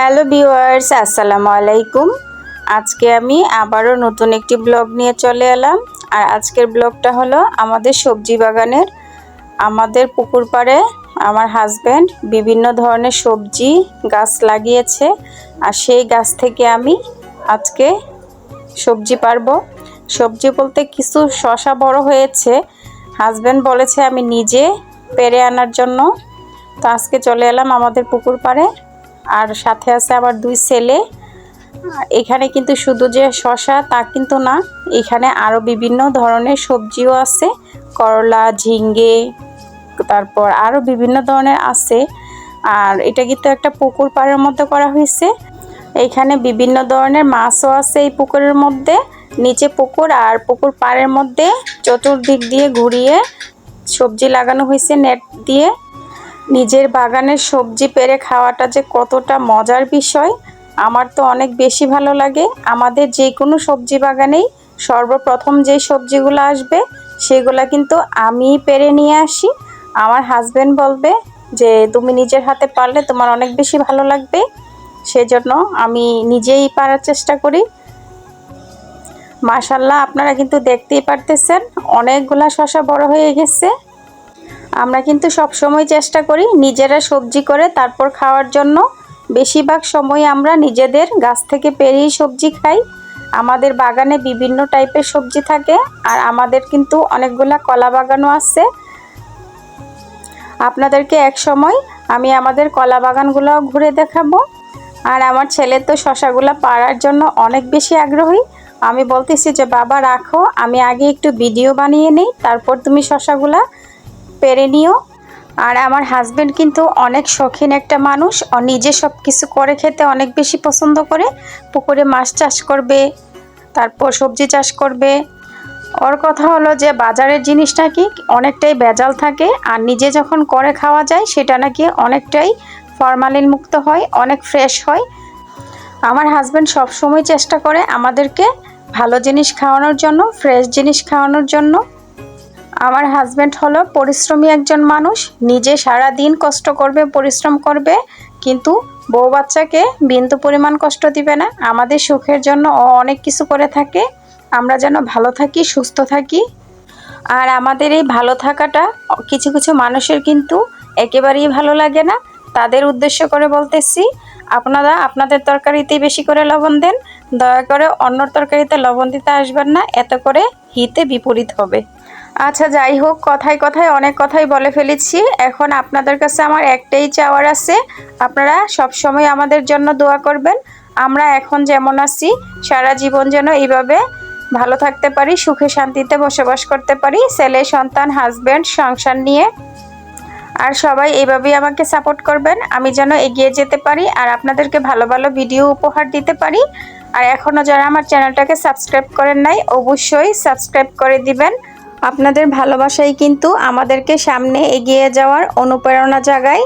Hello viewers, আসসালামু আলাইকুম। আজকে আমি আবারও নতুন একটি ব্লগ নিয়ে চলে এলাম। আর আজকের ব্লগটা হলো আমাদের সবজি বাগানের। আমাদের পুকুর পাড়ে আমার হাজব্যান্ড বিভিন্ন ধরনের সবজি গাছ লাগিয়েছে, আর সেই গাছ থেকে আমি আজকে সবজি পারবো। সবজি বলতে কিছু শসা বড় হয়েছে, হাজব্যান্ড বলেছে আমি নিজে পেরে আনার জন্য। তো আজকে চলে এলাম আমাদের পুকুর পাড়ে, আর সাথে আছে আমার দুই ছেলে। এখানে কিন্তু শুধু যে শসা তা কিন্তু না, এখানে আরও বিভিন্ন ধরনের সবজিও আছে, করলা, ঝিঙ্গে, তারপর আরও বিভিন্ন ধরনের আছে। আর এটা কিন্তু একটা পুকুর পাড়ের মধ্যে করা হয়েছে। এইখানে বিভিন্ন ধরনের মাছও আছে এই পুকুরের মধ্যে। নিচে পুকুর আর পুকুর পাড়ের মধ্যে চতুর্দিক দিয়ে ঘুরিয়ে সবজি লাগানো হয়েছে নেট দিয়ে। নিজের বাগানের সবজি পেরে খাওয়াটা যে কতটা মজার বিষয়, আমার তো অনেক বেশি ভালো লাগে। আমাদের যে কোনো সবজি বাগানেই সর্বপ্রথম যে সবজিগুলো আসবে সেগুলো কিন্তু আমিই পেরে নিয়ে আসি। আমার হাজব্যান্ড বলবে যে তুমি নিজের হাতে পারলে তোমার অনেক বেশি ভালো লাগবে, সেজন্য আমি নিজেই পারার চেষ্টা করি। মাশাআল্লাহ, আপনারা কিন্তু দেখতেই পারতেছেন অনেকগুলা শসা বড় হয়ে গেছে। আমরা কিন্তু সব সময় চেষ্টা করি নিজেরা সবজি করে তারপর খাওয়ার জন্য। বেশিরভাগ সময় আমরা নিজেদের গাছ থেকে পেরেই সবজি খাই। আমাদের বাগানে বিভিন্ন টাইপের সবজি থাকে, আর আমাদের কিন্তু অনেকগুলা কলা বাগানও আছে। আপনাদেরকে এক সময় আমি আমাদের কলা বাগানগুলো ঘুরে দেখাবো। আর আমার ছেলে তো শসাগুলা পাড়ার জন্য অনেক বেশি আগ্রহী। আমি বলতেছি যে বাবা রাখো, আমি আগে একটু ভিডিও বানিয়ে নিই, তারপর তুমি শসাগুলা পেরে নিও। আর আমার হাজব্যান্ড কিন্তু অনেক শৌখিন একটা মানুষ, ও নিজে সব কিছু করে খেতে অনেক বেশি পছন্দ করে। পুকুরে মাছ চাষ করবে, তারপর সবজি চাষ করবে। ওর কথা হলো যে বাজারের জিনিসটা কি অনেকটাই ভেজাল থাকে, আর নিজে যখন করে খাওয়া যায় সেটা নাকি অনেকটাই ফরমালিন মুক্ত হয়, অনেক ফ্রেশ হয়। আমার হাজব্যান্ড সবসময় চেষ্টা করে আমাদেরকে ভালো জিনিস খাওয়ানোর জন্য, ফ্রেশ জিনিস খাওয়ানোর জন্য। আমার হাজব্যান্ড হলো পরিশ্রমী একজন মানুষ, নিজে সারা দিন কষ্ট করবে, পরিশ্রম করবে, কিন্তু বউ বাচ্চাকে বিন্দু পরিমাণ কষ্ট দিবে না। আমাদের সুখের জন্য ও অনেক কিছু করে থাকে, আমরা যেন ভালো থাকি, সুস্থ থাকি। আর আমাদের এই ভালো থাকাটা কিছু কিছু মানুষের কিন্তু একেবারেই ভালো লাগে না। তাদের উদ্দেশ্য করে বলতেছি, আপনারা আপনাদের তরকারিতেই বেশি করে লবণ দেন, দয়া করে অন্যর তরকারিতে লবণ দিতে আসবেন না, এত করে হিতে বিপরীত হবে। আচ্ছা, যাই হোক, কথায় কথায় অনেক কথাই বলে ফেলেছি। এখন আপনাদের কাছে আমার একটাই চাওয়ার আছে, আপনারা সব সময় আমাদের জন্য দোয়া করবেন। আমরা এখন যেমন আছি সারা জীবন যেন এইভাবে ভালো থাকতে পারি, সুখে শান্তিতে বসবাস করতে পারি, ছেলে সন্তান, হাজব্যান্ড, সংসার নিয়ে। আর সবাই এইভাবেই আমাকে সাপোর্ট করবেন, আমি যেন এগিয়ে যেতে পারি আর আপনাদেরকে ভালো ভালো ভিডিও উপহার দিতে পারি। আর এখনও যারা আমার চ্যানেলটাকে সাবস্ক্রাইব করেন নাই, অবশ্যই সাবস্ক্রাইব করে দিবেন। আপনাদের ভালোবাসাই কিন্তু আমাদেরকে সামনে এগিয়ে যাওয়ার অনুপ্রেরণা জাগায়।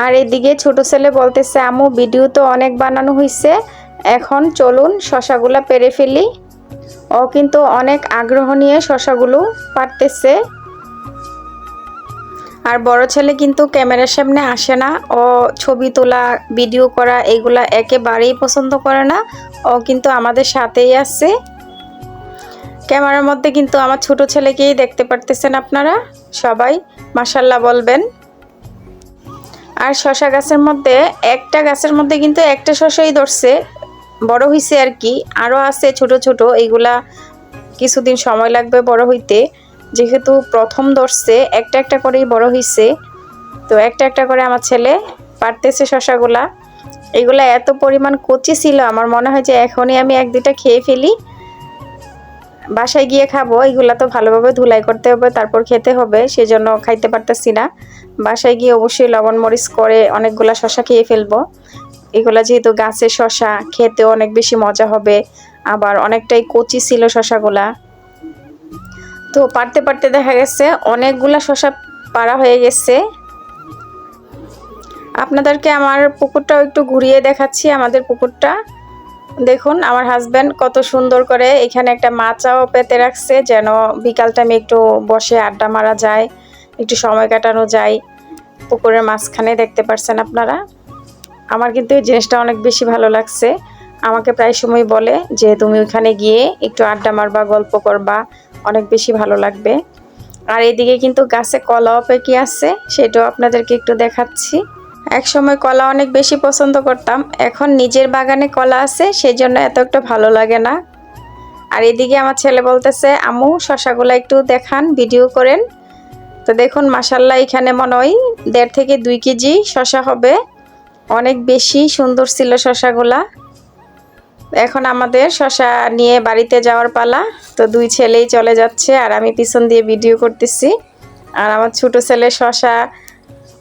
আর এদিকে ছোট ছেলে বলতেছে আম্মু ভিডিও তো অনেক বানানো হয়েছে, এখন চলুন শসাগুলা পেরে ফেলি। ও কিন্তু অনেক আগ্রহ নিয়ে শসাগুলো পারতেছে। আর বড় ছেলে কিন্তু ক্যামেরার সামনে আসে না, ও ছবি তোলা, ভিডিও করা এগুলা একেবারেই পছন্দ করে না। ও কিন্তু আমাদের সাথেই আছে। ক্যামেরার মধ্যে কিন্তু আমার ছোট ছেলেকেই দেখতে পারতেছেন আপনারা সবাই, মাশাআল্লাহ বলবেন। আর শসা গাছের মধ্যে একটা গাছের মধ্যে কিন্তু একটা শসাই ধরছে, বড় হইছে আর কি, আরও আছে ছোট ছোট, এইগুলা কিছুদিন সময় লাগবে বড় হইতে। যেহেতু প্রথম ধরছে, একটা একটা করেই বড় হইছে, তো একটা একটা করে আমার ছেলে পারতেছে শসাগুলা। এগুলা এত পরিমাণ কচি ছিল, আমার মনে হয় যে এখনই আমি এক দুটা খেয়ে ফেলি, বাসায় গিয়ে খাবো। এগুলা তো ভালোভাবে ধুলাই করতে হবে, তারপর খেতে হবে, সেজন্য খাইতে পারতেছি না। বাসায় গিয়ে অবশ্যই লবণ মরিচ করে অনেকগুলা শসা খেয়ে ফেলবো। এগুলা যেহেতু গাছের শসা, খেতেও অনেক বেশি মজা হবে, আবার অনেকটাই কচি ছিল শসাগুলা। তো পারতে পারতে দেখা গেছে অনেকগুলা শসা পাড়া হয়ে গেছে। আপনাদেরকে আমার পুকুরটাও একটু ঘুরিয়ে দেখাচ্ছি। আমাদের পুকুরটা দেখুন, আমার হাজব্যান্ড কত সুন্দর করে এখানে একটা মাচাও পেতে রাখছে, যেন বিকাল টাইমে একটু বসে আড্ডা মারা যায়, একটু সময় কাটানো যায়। পুকুরের মাঝখানে দেখতে পাচ্ছেন আপনারা। আমার কিন্তু এই জিনিসটা অনেক বেশি ভালো লাগছে। আমাকে প্রায় সময় বলে যে তুমি ওইখানে গিয়ে একটু আড্ডা মারবা, গল্প করবা, অনেক বেশি ভালো লাগবে। আর এদিকে কিন্তু গাছে কলাও পেকে আছে, সেটাও আপনাদেরকে একটু দেখাচ্ছি। এক সময় কলা অনেক বেশি পছন্দ করতাম, এখন নিজের বাগানে কলা আছে সেই জন্য এত একটা ভালো লাগে না। আর এদিকে আমার ছেলে বলতেছে আম্মু শশাগুলা একটু দেখান, ভিডিও করেন। তো দেখুন মাশাল্লাহ এখানে মনে হয় 1.5 থেকে 2 কেজি শশা হবে, অনেক বেশি সুন্দর ছিল শশাগুলা। এখন আমাদের শশা নিয়ে বাড়িতে যাওয়ার পালা। তো 2 ছেলেই চলে যাচ্ছে আর আমি পিছন দিয়ে ভিডিও করতেছি। আর আমার ছোট ছেলে শশা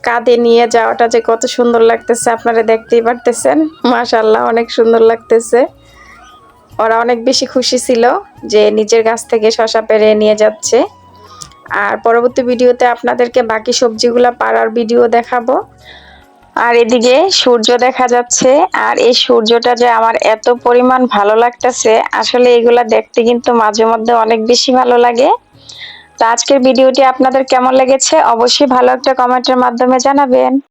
কাঁধে নিয়ে যাওয়াটা যে কত সুন্দর লাগতেছে আপনারা দেখতেই পারতেছেন। মাশাআল্লাহ অনেক সুন্দর লাগতেছে। ওরা অনেক বেশি খুশি ছিল যে নিজের গাছ থেকে শশা পেড়ে নিয়ে যাচ্ছে। আর পরবর্তী ভিডিওতে আপনাদেরকে বাকি সবজিগুলা পাড়ার ভিডিও দেখাবো। আর এদিকে সূর্য দেখা যাচ্ছে, আর এই সূর্যটা যে আমার এত পরিমাণ ভালো লাগতেছে, আসলে এগুলা দেখতে কিন্তু মাঝে মধ্যে অনেক বেশি ভালো লাগে। তো আজকের ভিডিওটি আপনাদের কেমন লেগেছে অবশ্যই ভালো একটা কমেন্টের মাধ্যমে জানাবেন।